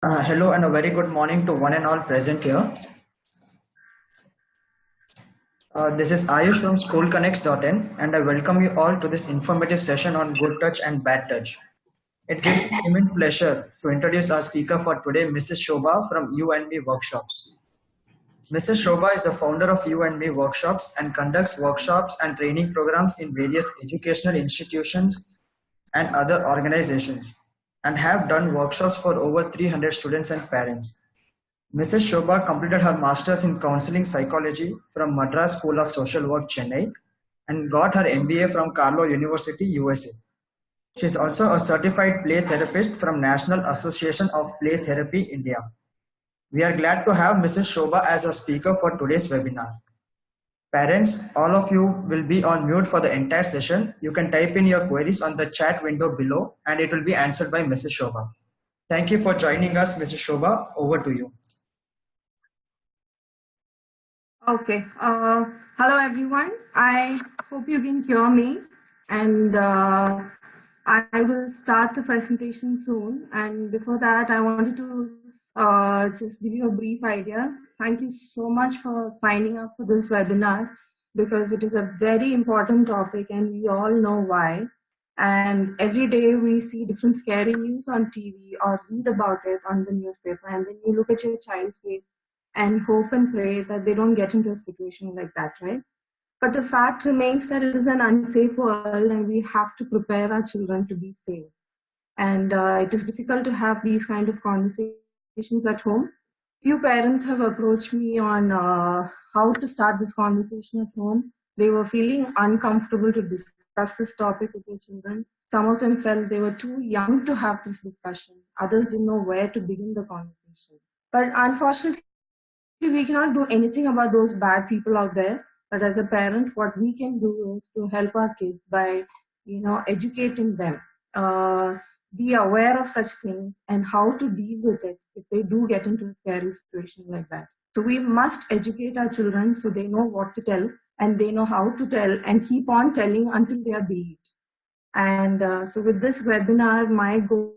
Hello and a very good morning to one and all present here. This is Ayush from SchoolConnects.in and I welcome you all to this informative session on good touch and bad touch. It gives me immense pleasure to introduce our speaker for today, Mrs Shoba from You and Me Workshops. Mrs Shoba is the founder of You and Me Workshops and conducts workshops and training programs in various educational institutions and other organizations and have done workshops for over 300 students and parents. Mrs. Shoba completed her Masters in Counseling Psychology from Madras School of Social Work, Chennai, and got her MBA from Carlow University, USA. She is also a certified play therapist from National Association of Play Therapy, India. We are glad to have Mrs. Shoba as a speaker for today's webinar. Parents, all of you will be on mute for the entire session. You can type in your queries on the chat window below and it will be answered by Mrs. Shoba. Thank you for joining us, Mrs. Shoba. Over to you. Okay. Hello, everyone. I hope you can hear me. And I will start the presentation soon. And before that, I wanted to just give you a brief idea. Thank you so much for signing up for this webinar because it is a very important topic and we all know why. And every day we see different scary news on TV or read about it on the newspaper, and then you look at your child's face and hope and pray that they don't get into a situation like that, right? But the fact remains that it is an unsafe world and we have to prepare our children to be safe. And it is difficult to have these kind of conversations at home. Few parents have approached me on how to start this conversation at home. They were feeling uncomfortable to discuss this topic with their children. Some of them felt they were too young to have this discussion. Others didn't know where to begin the conversation. But unfortunately, we cannot do anything about those bad people out there. But as a parent, what we can do is to help our kids by, educating them, be aware of such things and how to deal with it if they do get into a scary situation like that. So we must educate our children so they know what to tell and they know how to tell and keep on telling until they are believed. And so with this webinar, my goal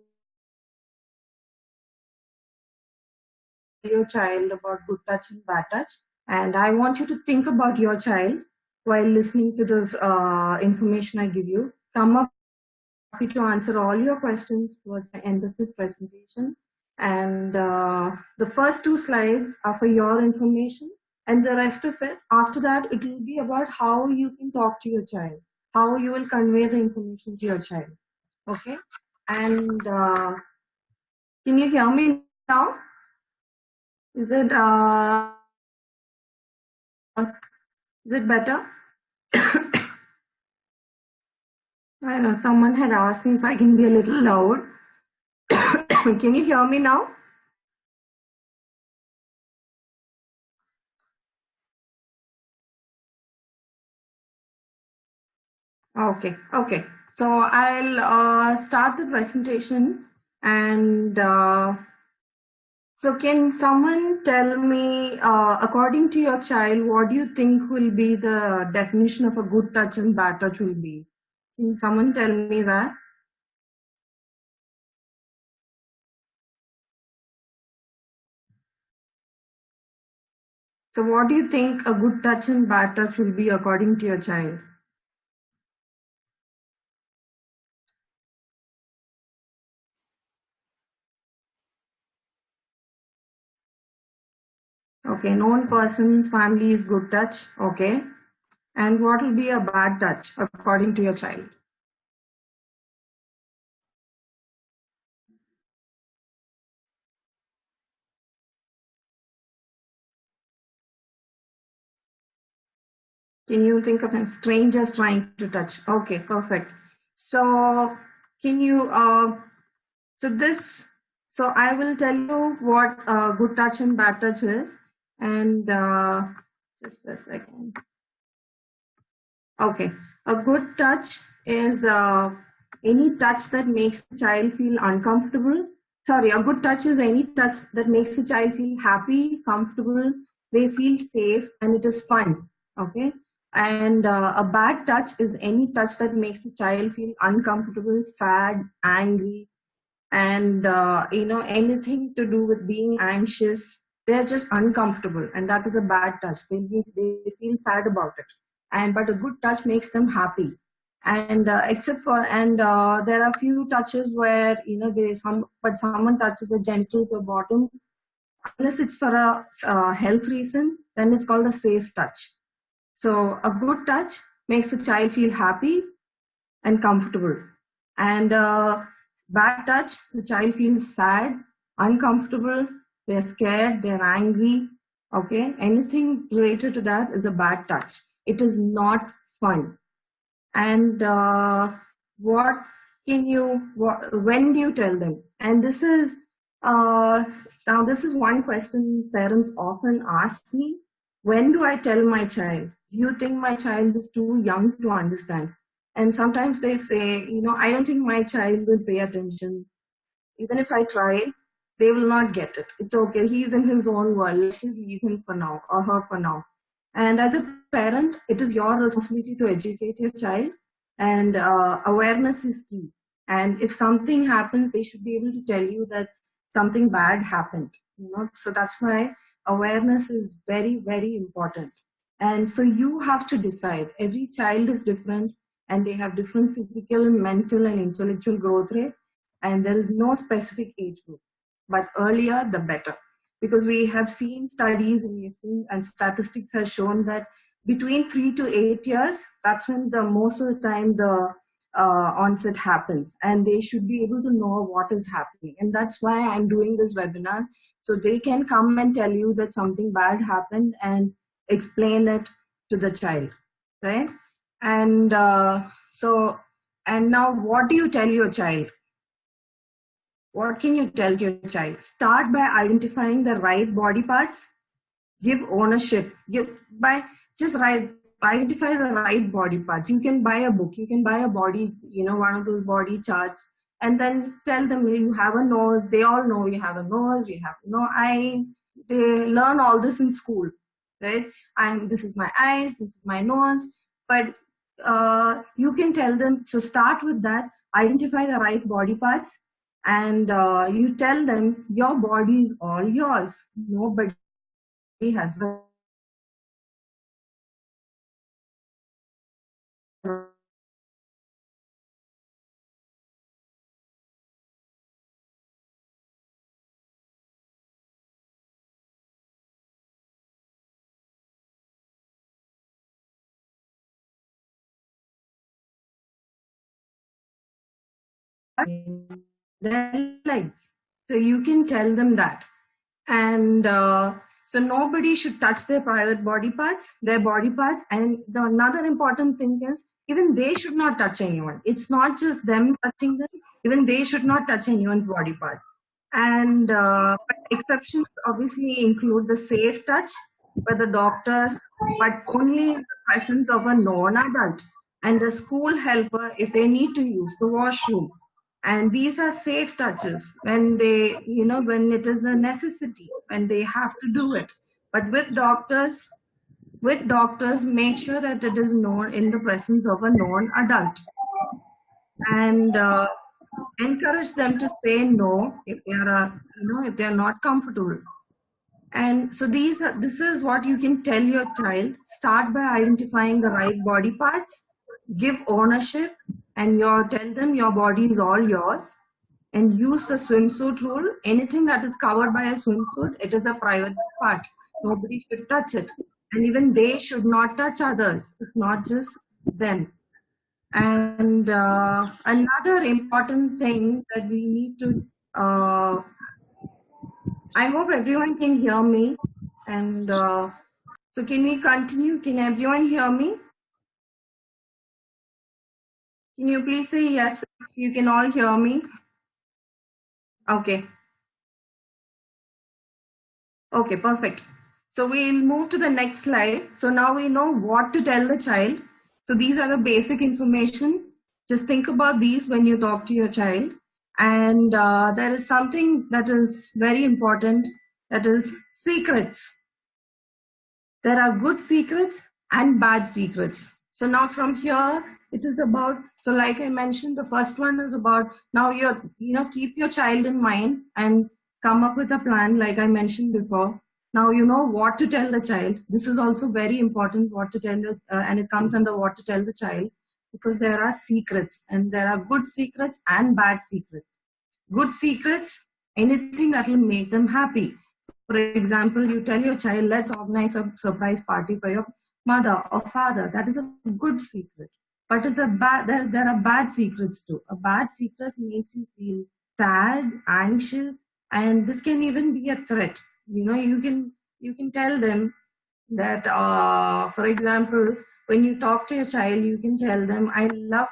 your child about good touch and bad touch, and I want you to think about your child while listening to this information I give you. Come up to answer all your questions towards the end of this presentation, and the first two slides are for your information and the rest of it after that it will be about how you can talk to your child, how you will convey the information to your child. Okay, and can you hear me now? Is it better? I know someone had asked me if I can be a little loud. Can you hear me now? Okay. So I'll start the presentation and so can someone tell me, according to your child, what do you think will be the definition of a good touch and bad touch will be? Can someone tell me that? So what do you think a good touch and bad touch will be according to your child? Okay, known person's family is good touch. Okay. And what will be a bad touch according to your child? Can you think of a strangers trying to touch? Okay, perfect. So can you, so I will tell you what good touch and bad touch is. And just a second. Okay, a good touch is any touch that makes the child feel uncomfortable. Sorry, a good touch is any touch that makes the child feel happy, comfortable, they feel safe, and it is fun. Okay, and a bad touch is any touch that makes the child feel uncomfortable, sad, angry, and anything to do with being anxious, they're just uncomfortable, and that is a bad touch. They feel sad about it, and but a good touch makes them happy. And except for and there are few touches where someone touches a gentle to bottom, unless it's for a health reason, then it's called a safe touch. So a good touch makes the child feel happy and comfortable. And bad touch, the child feels sad, uncomfortable, they're scared, they're angry. Okay, anything related to that is a bad touch. It is not fun. And what when do you tell them? And this is now this is one question parents often ask me. When do I tell my child? Do you think my child is too young to understand? And sometimes they say, I don't think my child will pay attention. Even if I try, they will not get it. It's okay. He's in his own world. Let's just leave him for now or her for now. And as a parent, it is your responsibility to educate your child, and awareness is key. And if something happens, they should be able to tell you that something bad happened. So that's why awareness is very, very important. And so you have to decide. Every child is different, and they have different physical, mental, and intellectual growth rate. And there is no specific age group. But earlier, the better. Because we have seen studies and statistics has shown that between 3 to 8 years, that's when the most of the time the onset happens, and they should be able to know what is happening. And that's why I'm doing this webinar, so they can come and tell you that something bad happened and explain it to the child, right? And and now what do you tell your child? What can you tell your child? Start by identifying the right body parts. Give ownership. Identify the right body parts. You can buy a book. You can buy a body, one of those body charts, and then tell them you have a nose. They all know you have a nose. You have no eyes. They learn all this in school, right? This is my eyes. This is my nose. But you can tell them. So start with that. Identify the right body parts. And you tell them your body is all yours. Nobody has the their legs. So you can tell them that. And so nobody should touch their private body parts, their body parts. And another important thing is even they should not touch anyone. It's not just them touching them. Even they should not touch anyone's body parts. And exceptions obviously include the safe touch by the doctors, but only in the presence of a known adult and the school helper if they need to use the washroom. And these are safe touches when when it is a necessity, when they have to do it. But with doctors, make sure that it is known in the presence of a known adult. And encourage them to say no if they are not comfortable. And so this is what you can tell your child. Start by identifying the right body parts, give ownership, and tell them your body is all yours. And use the swimsuit rule. Anything that is covered by a swimsuit, it is a private part. Nobody should touch it. And even they should not touch others. It's not just them. And another important thing that we need to, I hope everyone can hear me. And so can we continue? Can everyone hear me? Can you please say yes if you can all hear me? Okay. Okay, perfect. So we'll move to the next slide. So now we know what to tell the child. So these are the basic information. Just think about these when you talk to your child. And there is something that is very important, that is secrets. There are good secrets and bad secrets. So now from here, It is about, so like I mentioned, the first one is about, now keep your child in mind and come up with a plan, like I mentioned before. Now you know what to tell the child. This is also very important, what to tell and it comes under what to tell the child, because there are secrets, and there are good secrets and bad secrets. Good secrets, anything that will make them happy. For example, you tell your child, let's organize a surprise party for your mother or father. That is a good secret. But it's a there are bad secrets too. A bad secret makes you feel sad, anxious, and this can even be a threat. You can tell them that, for example, when you talk to your child, you can tell them, I love,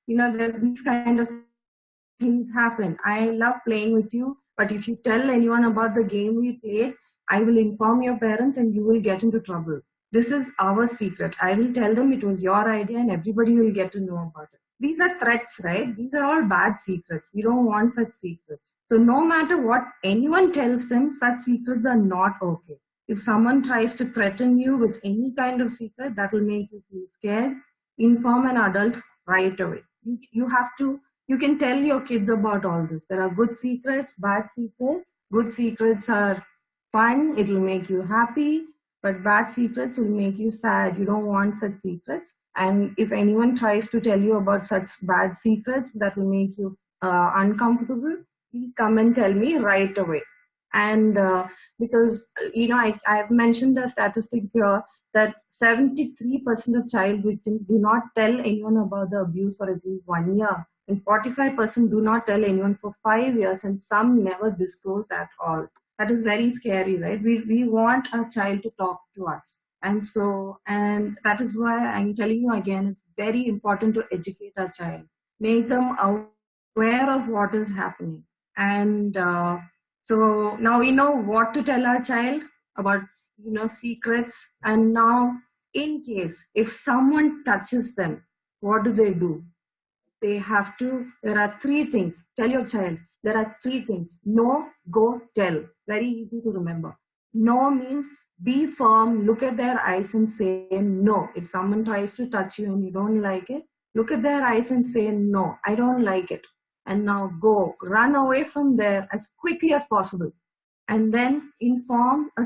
there's these kind of things happen. I love playing with you, but if you tell anyone about the game we played, I will inform your parents and you will get into trouble. This is our secret. I will tell them it was your idea and everybody will get to know about it. These are threats, right? These are all bad secrets. We don't want such secrets. So no matter what anyone tells them, such secrets are not okay. If someone tries to threaten you with any kind of secret, that will make you feel scared. Inform an adult right away. You can tell your kids about all this. There are good secrets, bad secrets. Good secrets are fun, it will make you happy, but bad secrets will make you sad. You don't want such secrets. And if anyone tries to tell you about such bad secrets that will make you uncomfortable, please come and tell me right away. And because I've mentioned the statistics here that 73% of child victims do not tell anyone about the abuse for at least 1 year, and 45% do not tell anyone for 5 years, and some never disclose at all. That is very scary, right? We want our child to talk to us. And that is why I'm telling you again, it's very important to educate our child, make them aware of what is happening. And so now we know what to tell our child about, secrets. And now, in case if someone touches them, what do? They have to, there are three things. Tell your child, there are three things. No, go, tell. Very easy to remember. No means be firm, look at their eyes and say no. If someone tries to touch you and you don't like it, look at their eyes and say no, I don't like it. And now go, run away from there as quickly as possible. And then inform a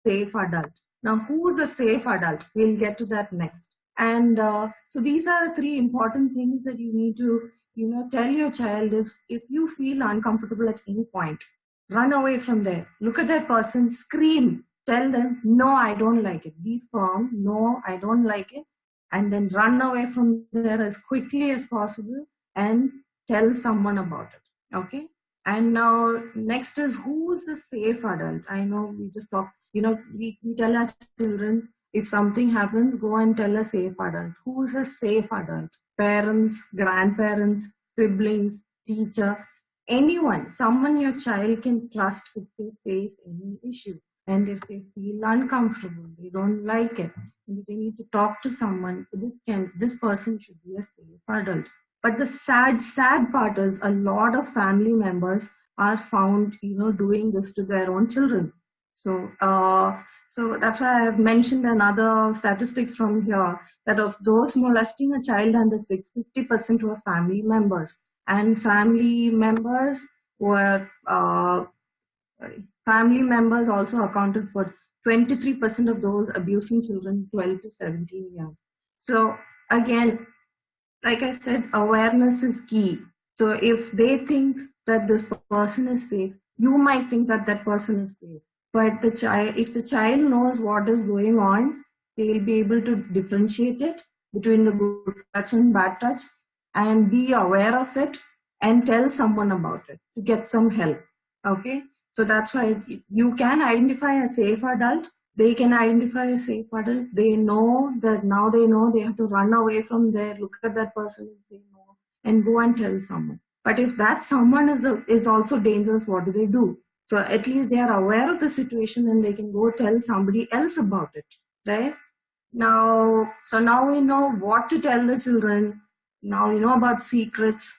safe adult. Now, who's a safe adult? We'll get to that next. And so these are the three important things that you need to, tell your child. If you feel uncomfortable at any point, run away from there. Look at that person, scream, tell them, no, I don't like it. Be firm, no, I don't like it. And then run away from there as quickly as possible and tell someone about it. Okay. And now next is, who's the safe adult? I know we just talked, we tell our children, if something happens, go and tell a safe adult. Who's a safe adult? Parents, grandparents, siblings, teacher, anyone, someone your child can trust if they face any issue. And if they feel uncomfortable, they don't like it, and if they need to talk to someone, this person should be a safe adult. But the sad part is a lot of family members are found, doing this to their own children. So that's why I have mentioned another statistics from here, that of those molesting a child under 6, 50% were family members. And family members also accounted for 23% of those abusing children 12 to 17 years. So again, like I said, awareness is key. So if they think that this person is safe, you might think that that person is safe. But if the child knows what is going on, they'll be able to differentiate it between the good touch and bad touch, and be aware of it and tell someone about it to get some help. Okay, so that's why you can identify a safe adult. They can identify a safe adult. They know that now they know they have to run away from there, look at that person and say no, and go and tell someone. But if that someone is also dangerous, what do? So at least they are aware of the situation and they can go tell somebody else about it, right? Now we know what to tell the children. Now you know about secrets.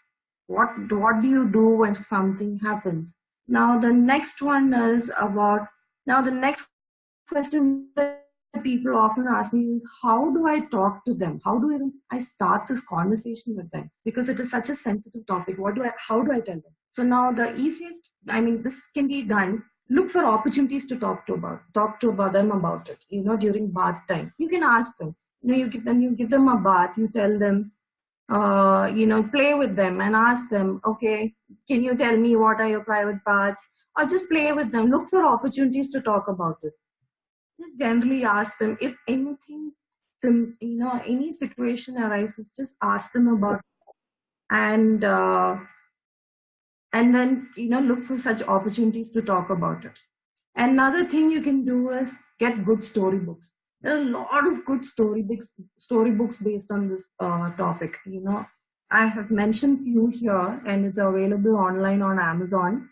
What do you do when something happens? Now the next one is about, now the next question that you that people often ask me is, how do I talk to them? How do I start this conversation with them? Because it is such a sensitive topic. How do I tell them? So now the easiest, this can be done. Look for opportunities to talk to about them about it. During bath time, you can ask them. You give them a bath. You tell them, play with them and ask them, okay, can you tell me what are your private parts? Or just play with them. Look for opportunities to talk about it. Just generally ask them if anything, any situation arises, just ask them about it. And then, look for such opportunities to talk about it. Another thing you can do is get good storybooks. There are a lot of good storybooks based on this topic. I have mentioned few here, and it's available online on Amazon.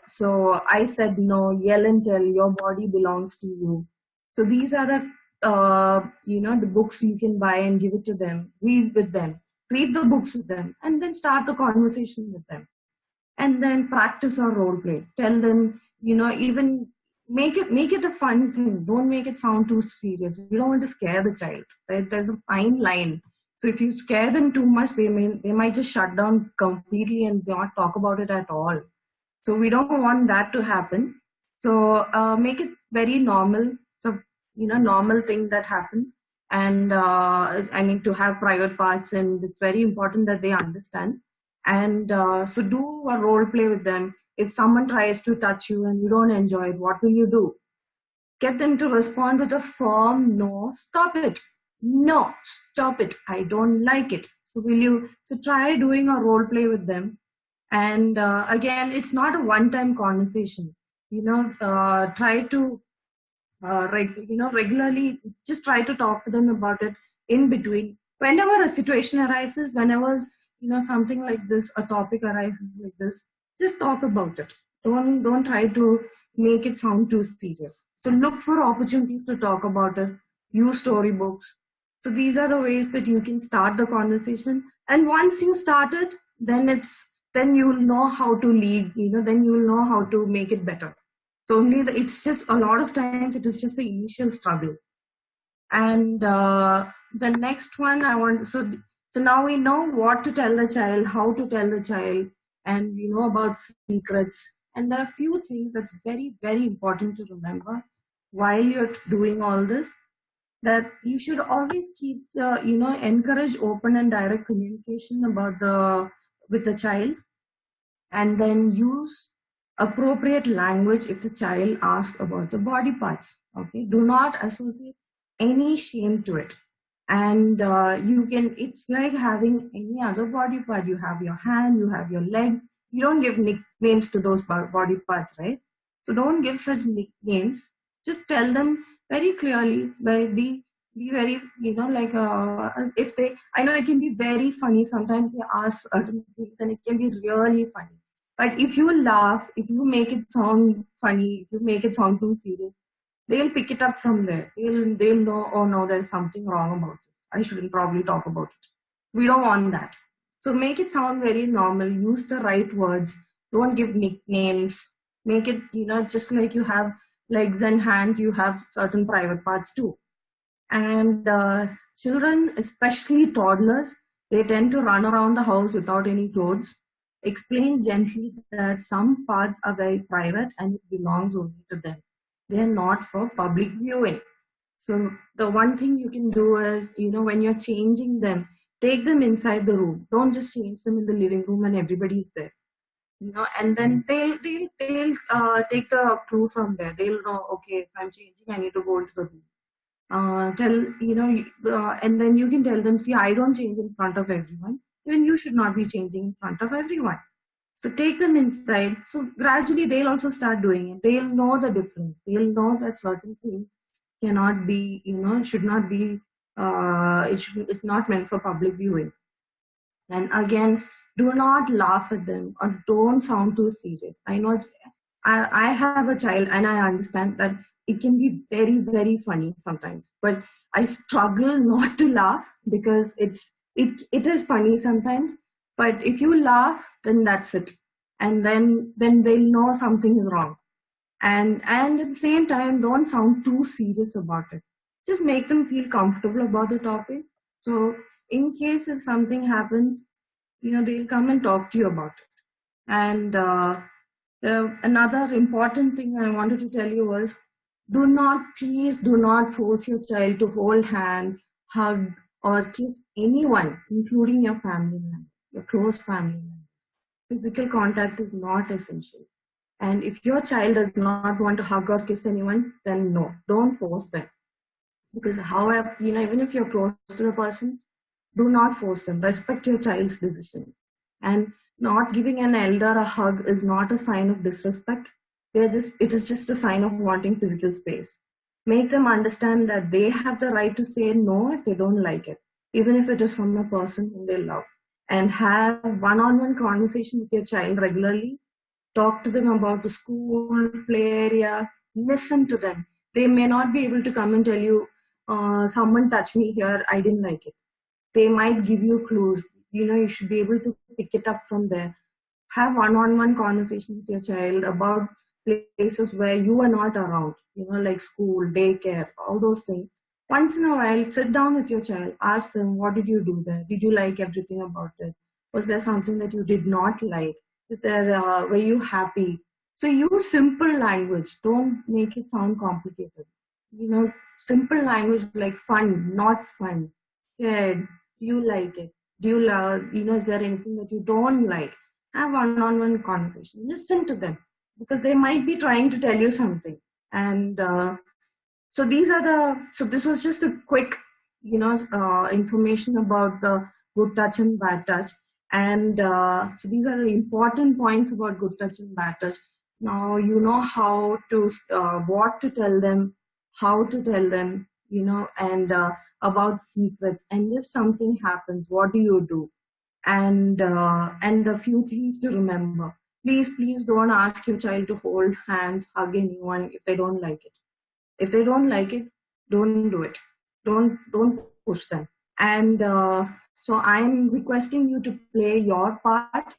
So I said no, yell and tell, your body belongs to you. So these are the books you can buy and give it to them, read with them, read the books with them, and then start the conversation with them. And then practice or role play. Tell them, even make it a fun thing. Don't make it sound too serious. We don't want to scare the child. Right? There's a fine line. So if you scare them too much, they might just shut down completely and not talk about it at all. So we don't want that to happen. So make it very normal. So normal thing that happens. And to have private parts, and it's very important that they understand. And so do a role play with them. If someone tries to touch you and you don't enjoy it, what will you do? Get them to respond with a firm no. Stop it. No, stop it. I don't like it. So try doing a role play with them. And again, it's not a one-time conversation. Try to regularly just try to talk to them about it in between. Whenever a situation arises, whenever something like this, a topic arises like this, just talk about it. Don't try to make it sound too serious. So look for opportunities to talk about it. Use storybooks. So these are the ways that you can start the conversation. And once you start it, then you will know how to lead. Then you will know how to make it better. So it's just a lot of times it is just the initial struggle. And the next one so now we know what to tell the child, how to tell the child, and we know about secrets. And there are a few things that's very, very important to remember while you're doing all this, that you should always keep, encourage open and direct communication with the child, and then use appropriate language if the child asks about the body parts. Okay, do not associate any shame to it. And it's like having any other body part. You have your hand, you have your leg. You don't give nicknames to those body parts, right? So don't give such nicknames. Just tell them very clearly. Be very, I know it can be very funny. Sometimes they ask certain things and it can be really funny. But if you laugh, if you make it sound funny, if you make it sound too serious, they'll pick it up from there. They'll know, oh no, there's something wrong about this. I shouldn't probably talk about it. We don't want that. So make it sound very normal. Use the right words. Don't give nicknames. Make it, just like you have legs and hands, you have certain private parts too. And children, especially toddlers, they tend to run around the house without any clothes. Explain gently that some parts are very private and it belongs only to them. They are not for public viewing. So the one thing you can do is, when you're changing them, take them inside the room. Don't just change them in the living room and everybody's there. And then they'll take the clue from there. They'll know, okay, if I'm changing, I need to go into the room. And then you can tell them, see, I don't change in front of everyone. Even you should not be changing in front of everyone. So take them inside. So gradually they'll also start doing it. They'll know the difference. They'll know that certain things cannot be, should not be, it's not meant for public viewing. And again, do not laugh at them or don't sound too serious. I know I have a child and I understand that it can be very, very funny sometimes, but I struggle not to laugh because it is funny sometimes. But if you laugh, then that's it. And then they'll know something is wrong. And at the same time, don't sound too serious about it. Just make them feel comfortable about the topic. So in case if something happens, they'll come and talk to you about it. And another important thing I wanted to tell you was, please do not force your child to hold hand, hug, or kiss anyone, including your family members, your close family members. Physical contact is not essential. And if your child does not want to hug or kiss anyone, then no, don't force them. Because however, even if you're close to the person, do not force them. Respect your child's decision. And not giving an elder a hug is not a sign of disrespect. It is just a sign of wanting physical space. Make them understand that they have the right to say no if they don't like it, even if it is from a person whom they love. And have one-on-one conversation with your child regularly. Talk to them about the school, play area, listen to them. They may not be able to come and tell you, someone touched me here, I didn't like it. They might give you clues. You should be able to pick it up from there. Have one-on-one conversation with your child about places where you are not around, like school, daycare, all those things. Once in a while, sit down with your child, ask them, what did you do there? Did you like everything about it? Was there something that you did not like? Were you happy? So use simple language. Don't make it sound complicated. Simple language like fun, not fun. Scared. Do you like it? Do you love? Is there anything that you don't like? Have one-on-one conversation. Listen to them because they might be trying to tell you something. And so this was just a quick, information about the good touch and bad touch. And so these are the important points about good touch and bad touch. Now you know how to, what to tell them, how to tell them, and about secrets. And if something happens, what do you do? And a few things to remember. Please don't ask your child to hold hands, hug anyone if they don't like it. If they don't like it, don't do it. Don't push them. And so I'm requesting you to play your part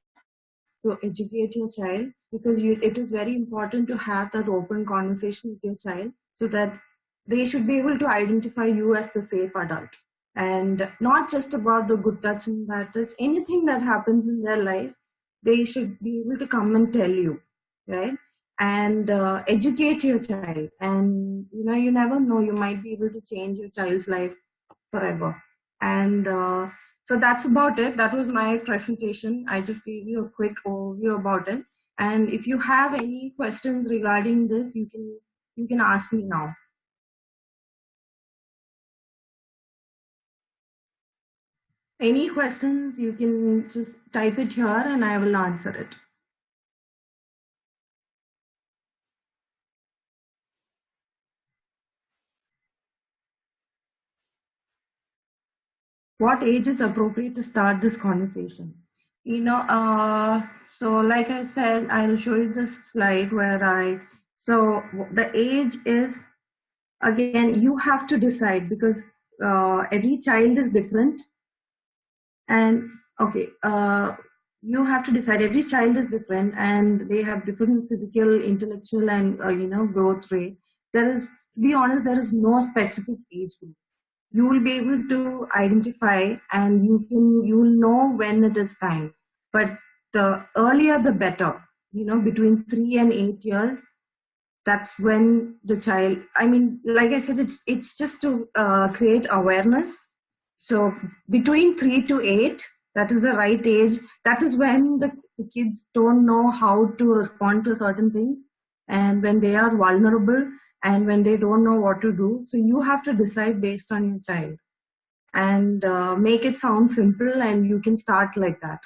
to educate your child, because it is very important to have that open conversation with your child so that they should be able to identify you as the safe adult. And not just about the good touch and bad touch, anything that happens in their life, they should be able to come and tell you, right? And educate your child. And you never know, you might be able to change your child's life forever. And so that's about it. That was my presentation. I just gave you a quick overview about it. And if you have any questions regarding this, you can ask me now. Any questions, you can just type it here and I will answer it. What age is appropriate to start this conversation? So like I said, I'll show you this slide so the age is, again, you have to decide because every child is different. And okay, you have to decide, every child is different and they have different physical, intellectual and growth rate. To be honest, there is no specific age group. You will be able to identify and you will know when it is time. But the earlier the better, between 3 and 8 years, that's when the child, like I said, it's just to create awareness. So between 3 to 8, that is the right age. That is when the kids don't know how to respond to certain things and when they are vulnerable and when they don't know what to do. So you have to decide based on your child and make it sound simple, and you can start like that.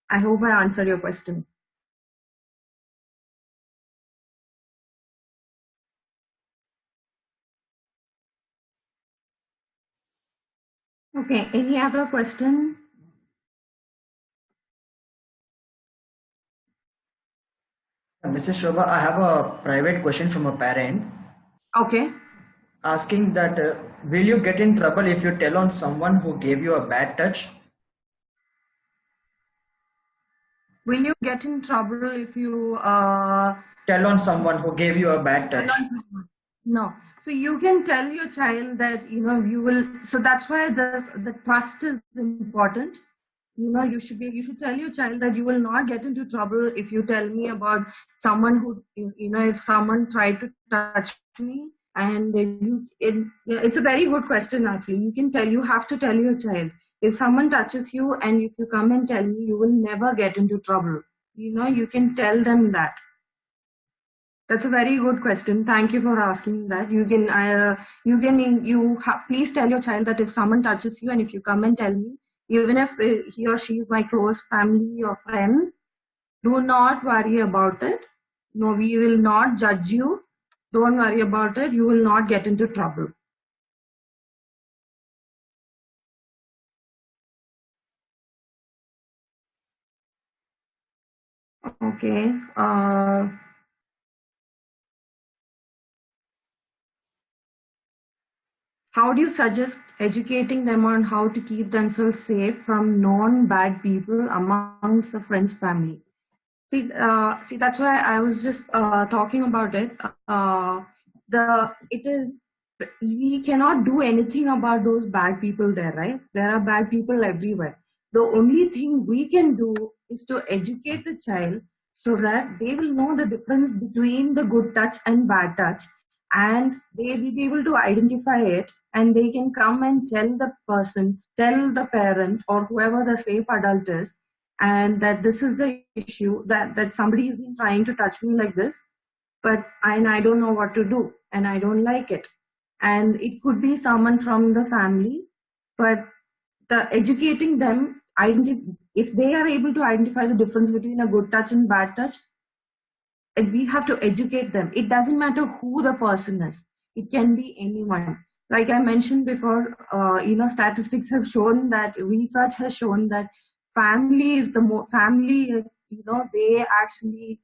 I hope I answered your question. Okay, any other question? Mrs. Shoba, I have a private question from a parent Okay. asking that will you get in trouble if you tell on someone who gave you a bad touch? will you get in trouble if you Tell on someone who gave you a bad tell touch. on someone? No. So you can tell your child that you will. So that's why the trust is important. You should tell your child that you will not get into trouble if you tell me about someone who if someone tried to touch me. And it's a very good question. Actually, you have to tell your child, if someone touches you and if you come and tell me, you will never get into trouble. You can tell them that. That's a very good question. Thank you for asking that. Please tell your child that if someone touches you and if you come and tell me, even if he or she is my close family or friend, do not worry about it. No, we will not judge you. Don't worry about it. You will not get into trouble. Okay. How do you suggest educating them on how to keep themselves safe from non-bad people amongst the friend's family? See, that's why I was just talking about it. We cannot do anything about those bad people there, right? There are bad people everywhere. The only thing we can do is to educate the child so that they will know the difference between the good touch and bad touch, and they will be able to identify it, and they can come and tell the parent or whoever the safe adult is, and that this is the issue, that somebody has been trying to touch me like this, but I don't know what to do and I don't like it. And it could be someone from the family, but the educating them, if they are able to identify the difference between a good touch and bad touch, we have to educate them. It doesn't matter who the person is. It can be anyone. Like I mentioned before, statistics have shown that, research has shown that family is they actually,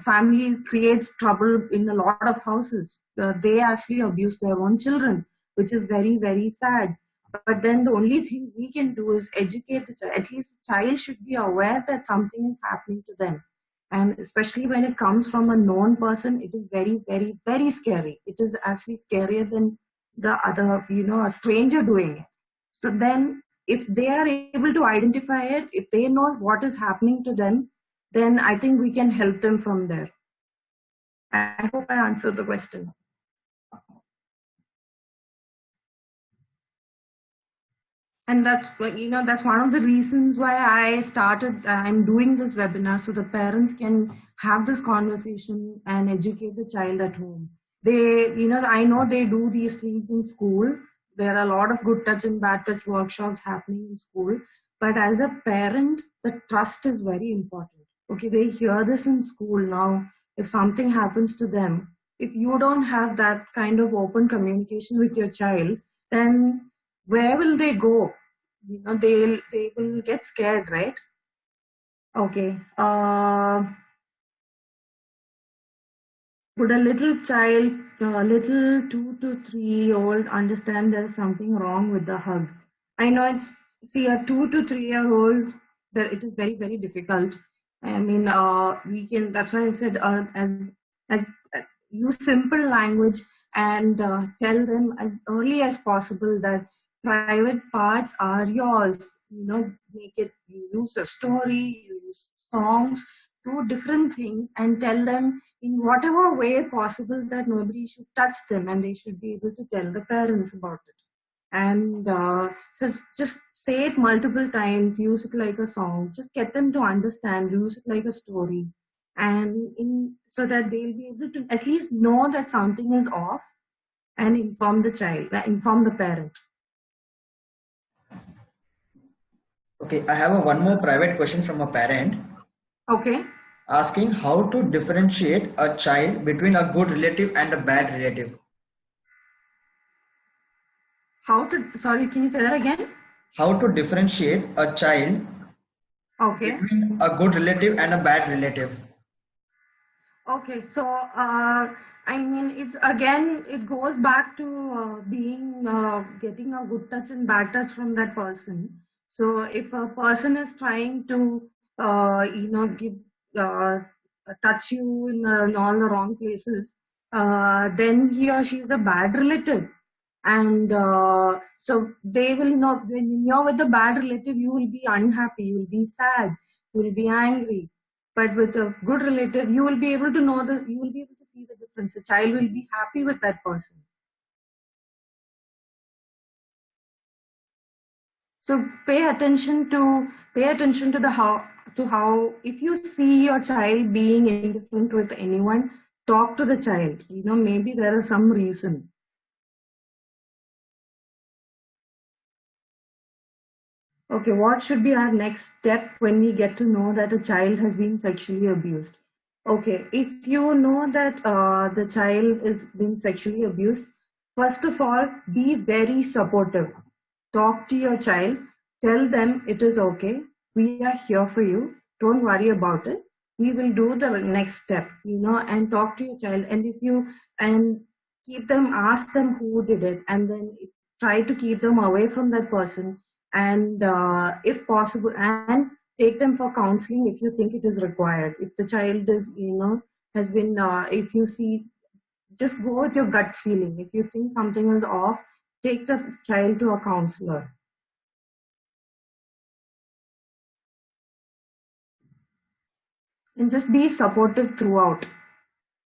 family creates trouble in a lot of houses. They actually abuse their own children, which is very, very sad. But then the only thing we can do is educate the child. At least the child should be aware that something is happening to them. And especially when it comes from a known person, it is very, very, very scary. It is actually scarier than the other, a stranger doing it. So then, if they are able to identify it, if they know what is happening to them, then I think we can help them from there. I hope I answered the question. And that's one of the reasons why I'm doing this webinar, so the parents can have this conversation and educate the child at home. I know they do these things in school. There are a lot of good touch and bad touch workshops happening in school. But as a parent, the trust is very important. Okay, they hear this in school now. If something happens to them, if you don't have that kind of open communication with your child, then where will they go? They will get scared, right? Okay. Would a little child, little 2 to 3 year old, understand there's something wrong with the hug? I know a 2 to 3 year old, that it is very, very difficult. I mean, that's why I said, as use simple language and tell them as early as possible that private parts are yours. You use a story, you use songs, do different things, and tell them in whatever way possible that nobody should touch them, and they should be able to tell the parents about it. And so just say it multiple times, use it like a song, just get them to understand, use it like a story, and so that they'll be able to at least know that something is off, and inform the parent. Okay, I have one more private question from a parent. Okay. Asking how to differentiate a child between a good relative and a bad relative. Sorry, can you say that again? How to differentiate a child between a good relative and a bad relative. Okay, so it goes back to getting a good touch and bad touch from that person. So if a person is trying to give uh, touch you in all the wrong places, then he or she is a bad relative. And so they will not, when you're with a bad relative, you will be unhappy, you will be sad, you will be angry. But with a good relative, you will be able to know that, you will be able to see the difference. The child will be happy with that person. So pay attention to the how if you see your child being indifferent with anyone, talk to the child. Maybe there is some reason. Okay, what should be our next step when we get to know that a child has been sexually abused? Okay, if you know that the child is being sexually abused, first of all, be very supportive. Talk to your child, tell them it is okay, we are here for you, don't worry about it. We will do the next step, and talk to your child. And if you and keep them, ask them who did it, and then try to keep them away from that person, and if possible, and take them for counseling if you think it is required. If the child is has been if you see, just go with your gut feeling. If you think something is off, take the child to a counselor. And just be supportive throughout.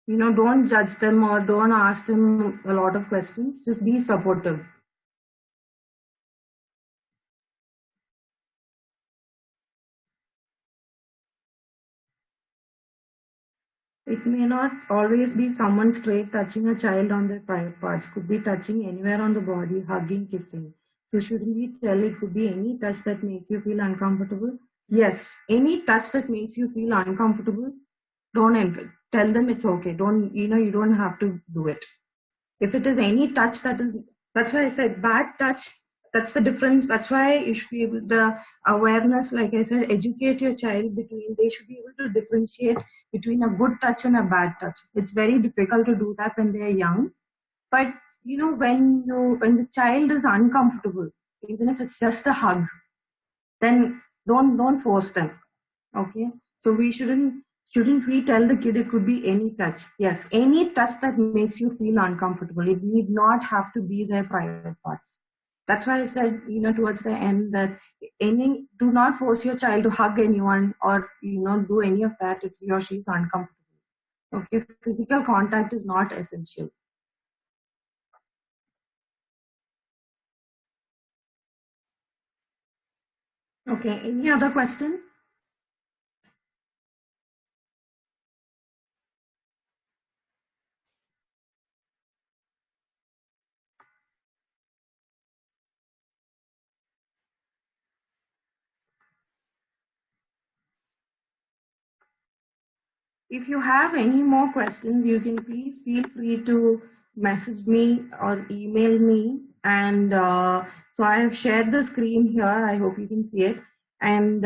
Don't judge them or don't ask them a lot of questions. Just be supportive. It may not always be someone straight touching a child on their private parts. Could be touching anywhere on the body, hugging, kissing. So shouldn't we tell it could be any touch that makes you feel uncomfortable? Yes, any touch that makes you feel uncomfortable, don't tell them it's okay. You don't have to do it. If it is any touch that's why I said bad touch. That's the difference. That's why you should be able the awareness, like I said, educate your child between, they should be able to differentiate between a good touch and a bad touch. It's very difficult to do that when they are young. But when the child is uncomfortable, even if it's just a hug, then don't force them. Okay, so we shouldn't we tell the kid it could be any touch? Yes, any touch that makes you feel uncomfortable. It need not have to be their private parts. That's why I said, towards the end, that do not force your child to hug anyone or do any of that if he or she is uncomfortable. Okay, physical contact is not essential. Okay, any other question? If you have any more questions, you can please feel free to message me or email me. And so I have shared the screen here. I hope you can see it. And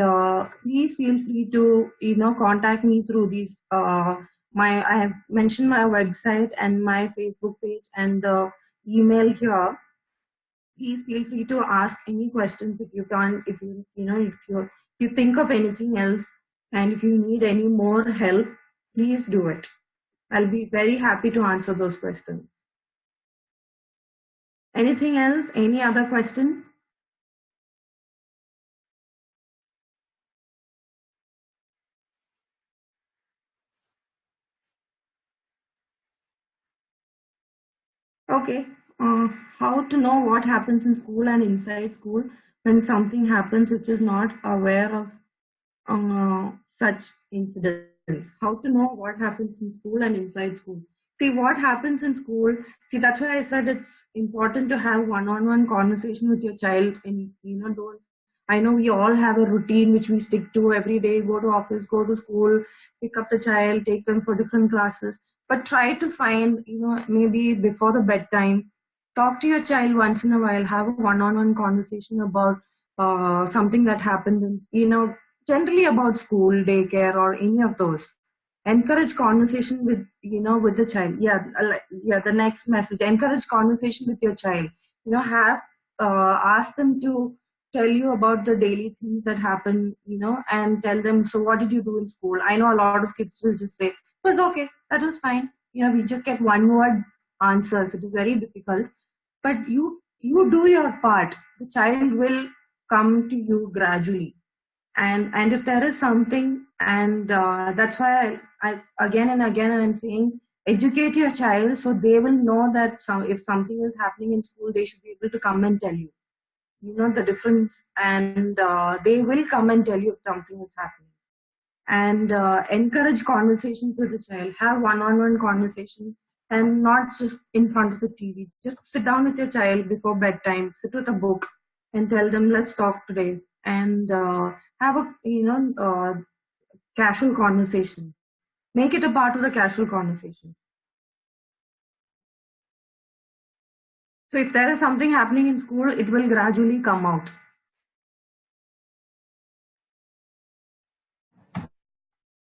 please feel free to contact me through these. I have mentioned my website and my Facebook page and the email here. Please feel free to ask any questions if you can. If you think of anything else, and if you need any more help, please do it. I'll be very happy to answer those questions. Anything else? Any other questions? Okay. How to know what happens in school and inside school when something happens which is not aware of such incidents? How to know what happens in school and inside school? See, what happens in school. See, that's why I said it's important to have one-on-one conversation with your child. And don't. I know we all have a routine which we stick to every day. Go to office, go to school, pick up the child, take them for different classes. But try to find, maybe before the bedtime, talk to your child once in a while. Have a one-on-one conversation about something that happened in, generally about school, daycare, or any of those. Encourage conversation with the child. Yeah, the next message, encourage conversation with your child. Have ask them to tell you about the daily things that happen, and tell them, so what did you do in school? I know a lot of kids will just say, it was okay, that was fine. We just get one word answers. It is very difficult. But you do your part. The child will come to you gradually. And if there is something, and that's why I again and again I'm saying, educate your child so they will know that if something is happening in school, they should be able to come and tell you. You know the difference, and they will come and tell you if something is happening. And encourage conversations with the child. Have one-on-one conversation, and not just in front of the TV. Just sit down with your child before bedtime. Sit with a book and tell them, let's talk today. And have a casual conversation. Make it a part of the casual conversation. So if there is something happening in school, it will gradually come out.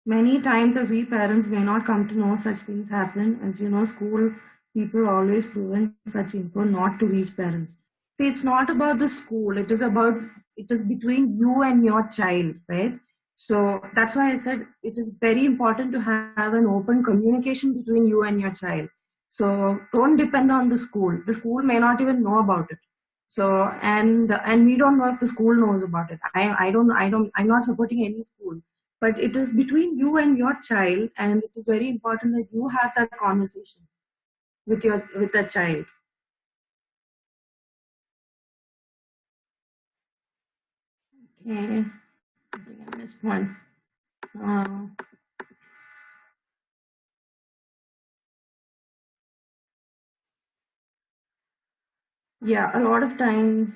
Many times we parents may not come to know such things happen. As you know, school people always prevent such info not to reach parents. See, it's not about the school. It is between you and your child, right? So that's why I said it is very important to have an open communication between you and your child. So don't depend on the school. The school may not even know about it. So and we don't know if the school knows about it. I'm not supporting any school. But it is between you and your child, and it is very important that you have that conversation with the child. Okay, I think I missed one. Yeah, a lot of times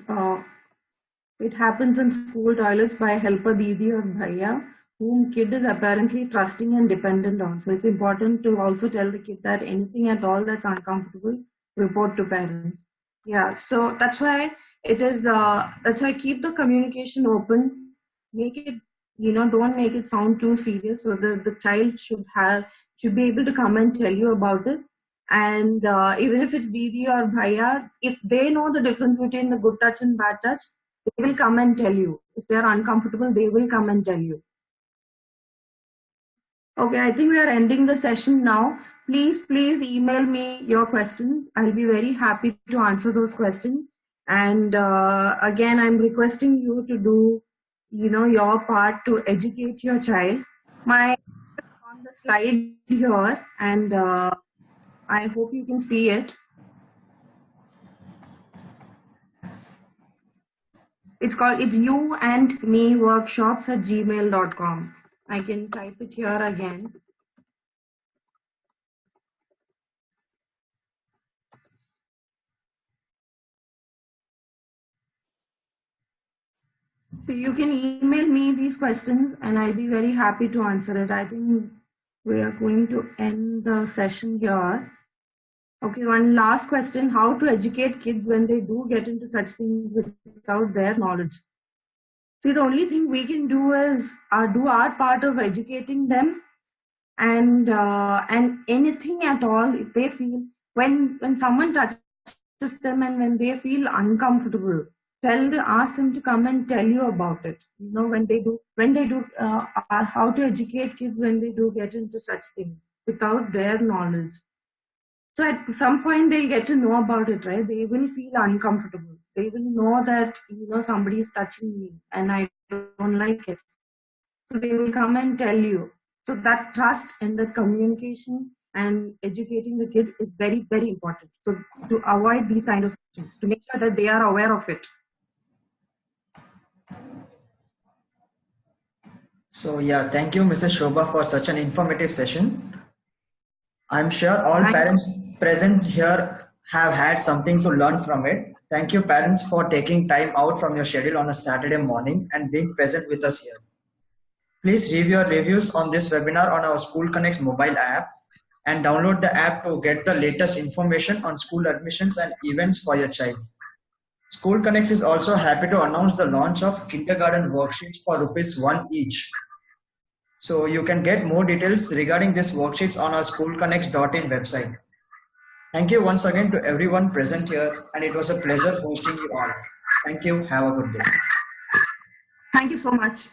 it happens in school toilets by helper didi or bhaiya, whom kid is apparently trusting and dependent on. So it's important to also tell the kid that anything at all that's uncomfortable, report to parents. Yeah, so that's why that's why keep the communication open. Make it, don't make it sound too serious. So the child should be able to come and tell you about it. And even if it's Didi or Bhaiya, if they know the difference between the good touch and bad touch, they will come and tell you. If they are uncomfortable, they will come and tell you. Okay, I think we are ending the session now. Please email me your questions. I'll be very happy to answer those questions. And again, I'm requesting you to do, your part to educate your child. My on the slide here, and I hope you can see it. It's you and me workshops at gmail.com. I can type it here again. So you can email me these questions and I'll be very happy to answer it. I think we are going to end the session here. Okay, one last question. How to educate kids when they do get into such things without their knowledge? See, the only thing we can do is do our part of educating them, and anything at all, if they feel, when someone touches them and when they feel uncomfortable, ask them to come and tell you about it. When they do how to educate kids when they do get into such things without their knowledge. So at some point they'll get to know about it, right? They will feel uncomfortable. They will know that, somebody is touching me and I don't like it. So they will come and tell you. So that trust and that communication and educating the kids is very, very important. So to avoid these kind of situations, to make sure that they are aware of it. So yeah, thank you, Mrs. Shoba, for such an informative session. I'm sure all parents present here have had something to learn from it. Thank you, parents, for taking time out from your schedule on a Saturday morning and being present with us here. Please leave your reviews on this webinar on our SchoolConnects mobile app and download the app to get the latest information on school admissions and events for your child. SchoolConnects is also happy to announce the launch of kindergarten worksheets for ₹1 each. So you can get more details regarding these worksheets on our SchoolConnects.in website. Thank you once again to everyone present here, and it was a pleasure hosting you all. Thank you. Have a good day. Thank you so much.